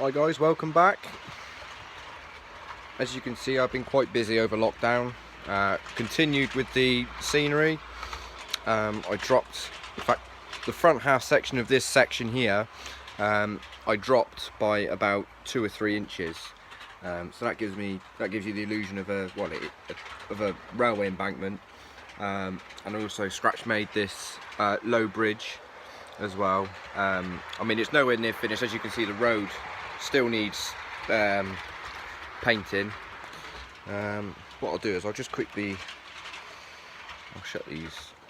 Hi guys, welcome back. As you can see, I've been quite busy over lockdown. Continued with the scenery. I dropped, in fact, the front half section of this section here, I dropped by about 2 or 3 inches. So that gives you the illusion of a railway embankment. And I also scratch made this low bridge as well. I mean, it's nowhere near finished. As you can see, the road still needs painting. What I'll do is I'll just quickly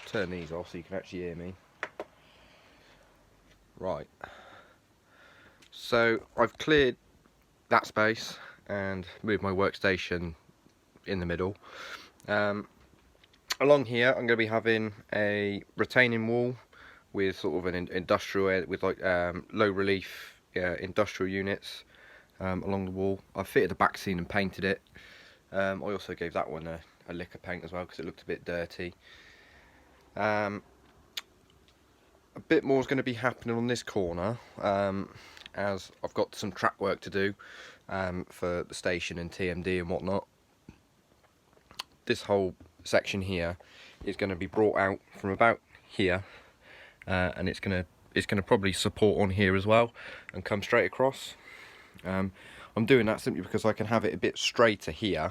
turn these off so you can actually hear me. Right, so I've cleared that space and moved my workstation in the middle. Along here I'm going to be having a retaining wall with sort of an industrial, with like low relief industrial units along the wall. I've fitted the back scene and painted it. I also gave that one a lick of paint as well because it looked a bit dirty. A bit more is going to be happening on this corner, as I've got some track work to do for the station and TMD and whatnot. This whole section here is going to be brought out from about here, and it's going to probably support on here as well and come straight across. I'm doing that simply because I can have it a bit straighter here,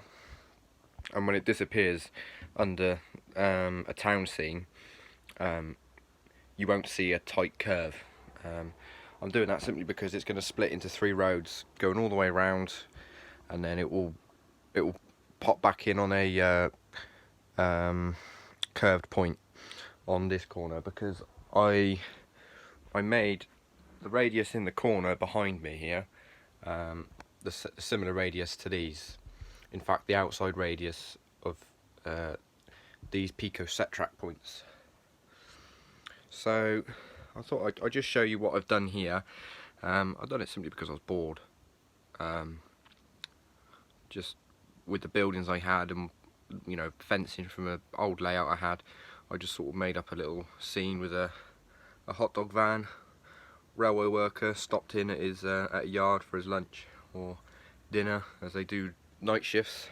and when it disappears under a town scene, you won't see a tight curve. I'm doing that simply because it's going to split into 3 roads going all the way around, and then it will pop back in on a curved point on this corner, because I made the radius in the corner behind me here the similar radius to these. In fact, the outside radius of these pico set track points. So I thought I'd just show you what I've done here. I've done it simply because I was bored. Just with the buildings I had, and you know, fencing from an old layout I had, I just sort of made up a little scene with a hot dog van. Railway worker stopped in at his at a yard for his lunch or dinner, as they do night shifts.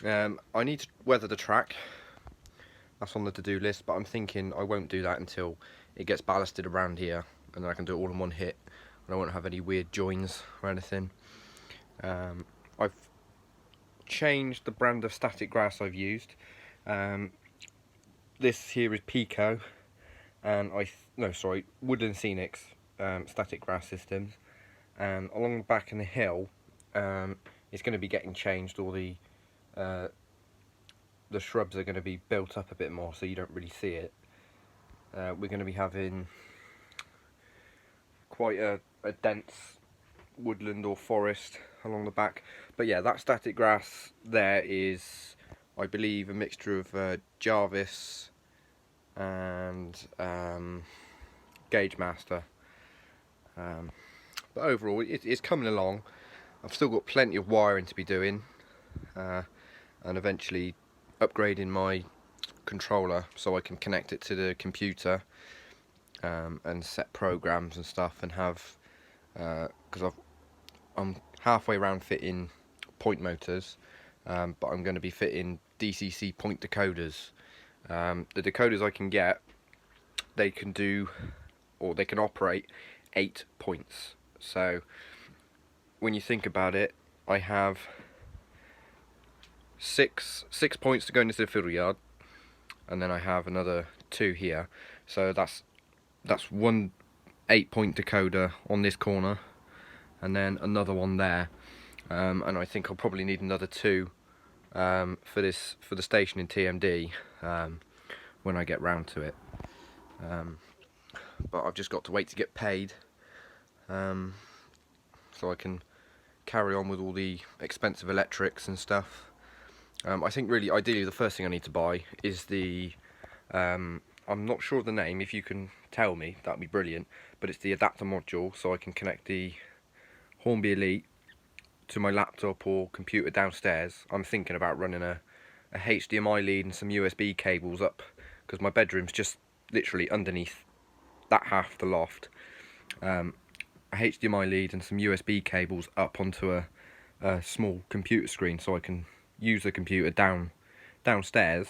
I need to weather the track. That's on the to-do list, but I'm thinking I won't do that until it gets ballasted around here, and then I can do it all in one hit, and I won't have any weird joins or anything. I've changed the brand of static grass I've used. This here is Pico, and Woodland Scenics static grass systems, and along the back in the hill, it's going to be getting changed. All the shrubs are going to be built up a bit more, so you don't really see it. We're going to be having quite a dense woodland or forest along the back. But yeah, that static grass there is, I believe, a mixture of Jarvis and Gauge Master. But overall, it's coming along. I've still got plenty of wiring to be doing, and eventually upgrading my controller so I can connect it to the computer and set programs and stuff, and have because I'm halfway around fitting point motors, but I'm going to be fitting DCC point decoders. The decoders I can get, they can do, or they can operate 8 points. So when you think about it, I have six points to go into the fiddle yard, and then I have another 2 here. So that's 1 8-point decoder on this corner, and then another one there. And I think I'll probably need another 2 for the station in TMD when I get round to it. But I've just got to wait to get paid, so I can carry on with all the expensive electrics and stuff. I think really ideally the first thing I need to buy is the I'm not sure of the name. If you can tell me, that'd be brilliant. But it's the adapter module, so I can connect the Hornby Elite to my laptop or computer downstairs. I'm thinking about running a HDMI lead and some USB cables up, because my bedroom's just literally underneath that half of the loft. HDMI lead and some USB cables up onto a small computer screen, so I can use the computer downstairs,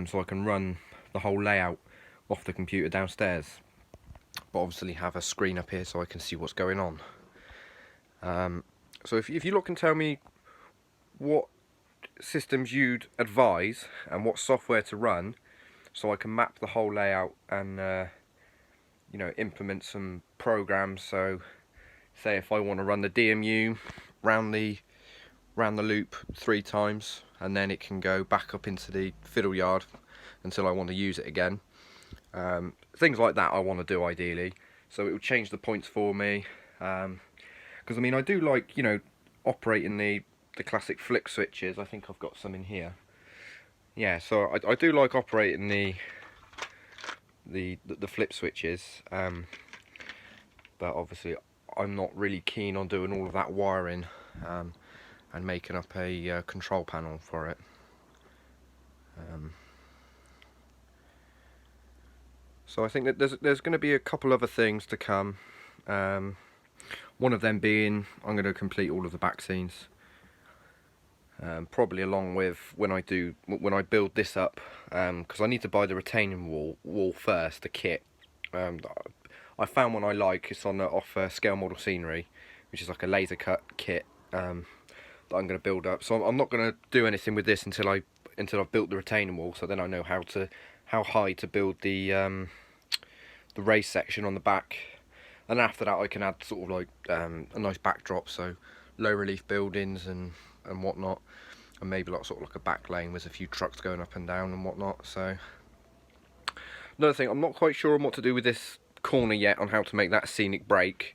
so I can run the whole layout off the computer downstairs, but obviously have a screen up here so I can see what's going on. So if you look and tell me what systems you'd advise and what software to run, so I can map the whole layout and you know, implement some programs. So say if I want to run the DMU round the loop 3 times, and then it can go back up into the fiddle yard until I want to use it again. Things like that I want to do ideally, so it will change the points for me. Because I mean, I do like, you know, operating the classic flick switches. I think I've got some in here. Yeah, so I do like operating the flip switches, but obviously I'm not really keen on doing all of that wiring and making up a control panel for it. So I think that there's going to be a couple other things to come. One of them being I'm going to complete all of the back scenes, probably along with when I build this up, because I need to buy the retaining wall first, the kit. I found one I like. It's off Scale Model Scenery, which is like a laser cut kit that I'm going to build up. So I'm not going to do anything with this until I've built the retaining wall. So then I know how high to build the race section on the back, and after that I can add sort of like a nice backdrop, so low relief buildings and whatnot, and maybe like sort of like a back lane with a few trucks going up and down and whatnot. So another thing, I'm not quite sure on what to do with this corner yet, on how to make that scenic break,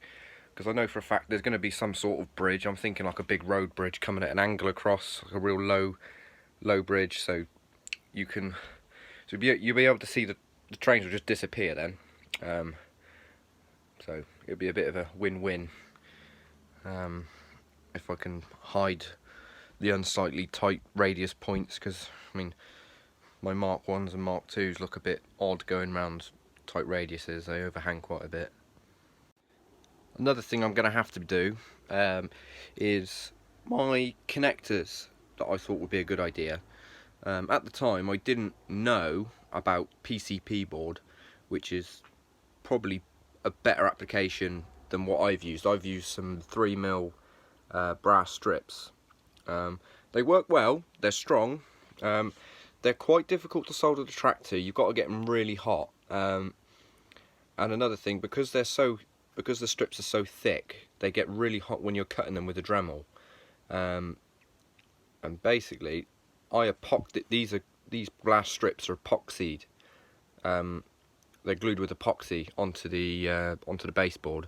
because I know for a fact there's going to be some sort of bridge. I'm thinking like a big road bridge coming at an angle across, like a real low bridge, so you'll be able to see the trains will just disappear then. So it'll be a bit of a win-win if I can hide the unsightly tight radius points, because I mean my Mark 1s and Mark 2s look a bit odd going round tight radiuses. They overhang quite a bit. Another thing I'm going to have to do is my connectors that I thought would be a good idea. At the time I didn't know about PCP board, which is probably a better application than what I've used. I've used some 3mm brass strips. They work well, they're strong, they're quite difficult to solder the track to. You've got to get them really hot. And another thing, because the strips are so thick, they get really hot when you're cutting them with a Dremel. And basically these brass strips are epoxied. They're glued with epoxy onto the baseboard,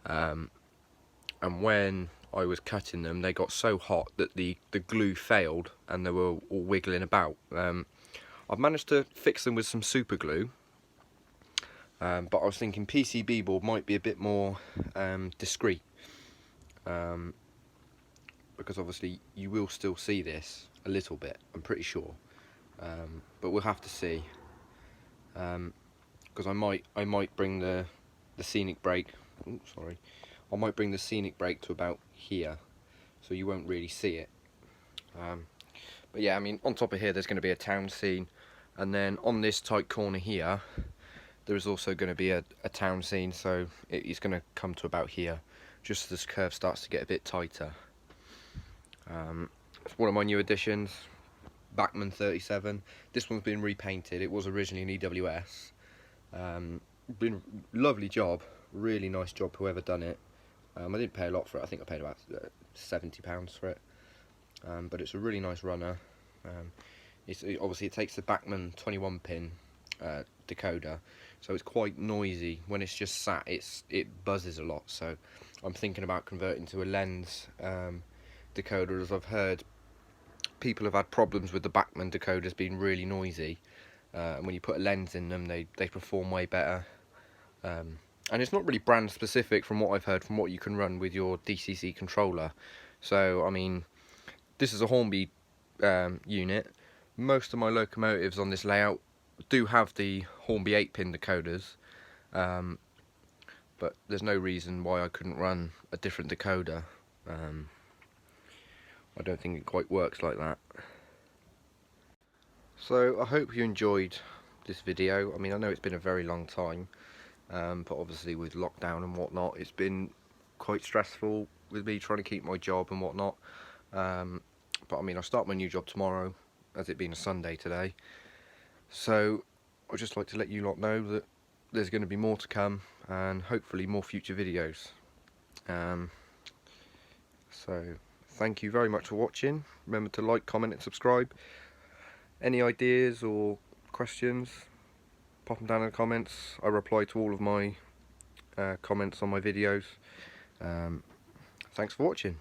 and when I was cutting them, they got so hot that the glue failed and they were all wiggling about. I've managed to fix them with some super glue, but I was thinking PCB board might be a bit more discreet, because obviously you will still see this a little bit, I'm pretty sure, but we'll have to see. Because I might bring the scenic brake. I might bring the scenic brake to about here, so you won't really see it. But yeah, I mean, on top of here there's going to be a town scene, and then on this tight corner here there is also going to be a town scene. So it's going to come to about here, just as this curve starts to get a bit tighter. It's one of my new additions. Bachmann 37. This one's been repainted. It was originally an EWS. Been lovely job, really nice job whoever done it. I didn't pay a lot for it. I think I paid about £70 for it. But it's a really nice runner. Obviously it takes the Bachmann 21 pin decoder, so it's quite noisy when it's just sat. It buzzes a lot. So I'm thinking about converting to a lens decoder, as I've heard people have had problems with the Bachmann decoders being really noisy, and when you put a lens in them they perform way better, and it's not really brand specific from what I've heard, from what you can run with your DCC controller. So I mean, this is a Hornby unit. Most of my locomotives on this layout do have the Hornby 8-pin decoders, but there's no reason why I couldn't run a different decoder. I don't think it quite works like that. So I hope you enjoyed this video. I mean, I know it's been a very long time, but obviously with lockdown and whatnot, it's been quite stressful with me trying to keep my job and whatnot. But I mean, I start my new job tomorrow, as it being a Sunday today. So I'd just like to let you lot know that there's going to be more to come, and hopefully more future videos. So thank you very much for watching. Remember to like, comment and subscribe. Any ideas or questions, pop them down in the comments. I reply to all of my comments on my videos. Thanks for watching.